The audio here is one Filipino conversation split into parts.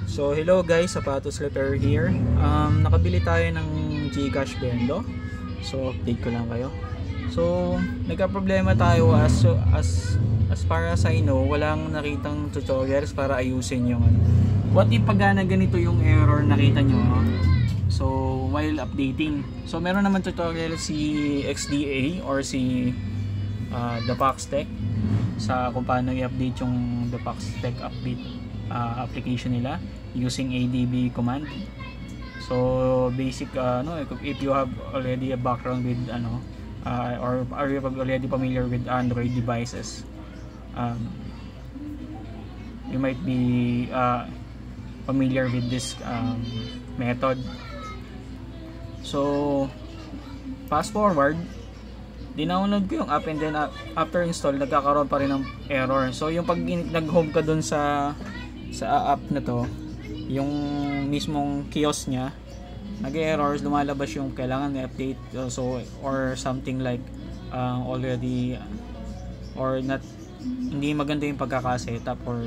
So hello guys, Sapatos Repair here. Nakabili tayo ng GCash Bendo. So update ko lang kayo. So nagka-problema tayo as far as I know, walang nakitang tutorials para ayusin yung ano. What if pagana ganito yung error nakita nyo? So while updating. So meron naman tutorial si XDA or si The Pax Tech sa kung paano i-update yung The Pax Tech update application nila using ADB command. So basic if you have already a background with or are you already familiar with Android devices, you might be familiar with this method. So fast forward, dinownload ko yung app and then after install nagkakaroon pa rin ng error. So yung pag nag-home ka dun sa app na to, yung mismong kiosk nya nag-errors, lumalabas yung kailangan i-update or something like already or not, hindi maganda yung pagkaka-setup or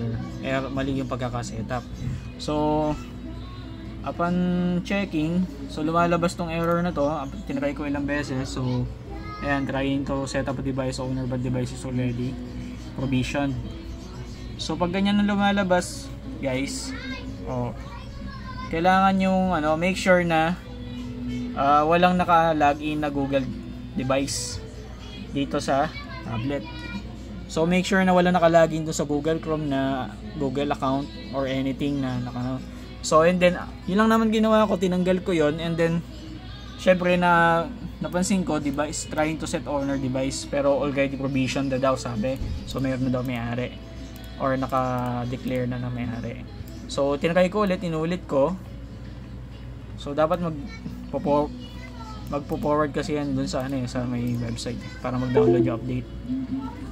mali yung pagkaka-setup. So upon checking, so lumalabas tong error na to. Tinry ko ilang beses. So ayan, trying to set up a device owner but device is already provisioned. So pag ganyan na lumalabas guys, kailangan yung make sure na walang naka-login na Google device dito sa tablet. So make sure na walang naka-login to sa Google Chrome na Google account or anything na so and then yun lang naman ginawa ko, tinanggal ko yon and then syempre napansin ko device trying to set owner device pero already provisioned na daw sabi. So mayroon na daw may-ari or naka-declare na may-ari. So tinry ko ulit, inulit ko. So dapat magpo-forward kasi yan dun sa sa may website para mag-download yung update.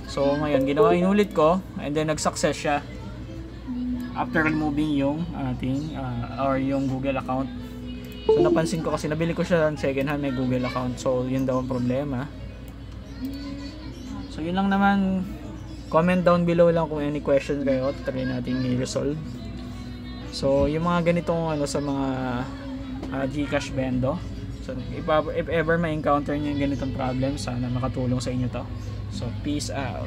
So ngayon inulit ko and then nag-success siya after removing yung ating or yung Google account. So napansin ko kasi nabili ko siya second hand, may Google account. So yun daw ang problema. So yun lang naman. Comment down below lang kung any questions kayo, try natin i-resolve. So yung mga ganitong sa mga GCash Bendo. So if ever ma-encounter niyo yung ganitong problem, sana makatulong sa inyo to. So peace out.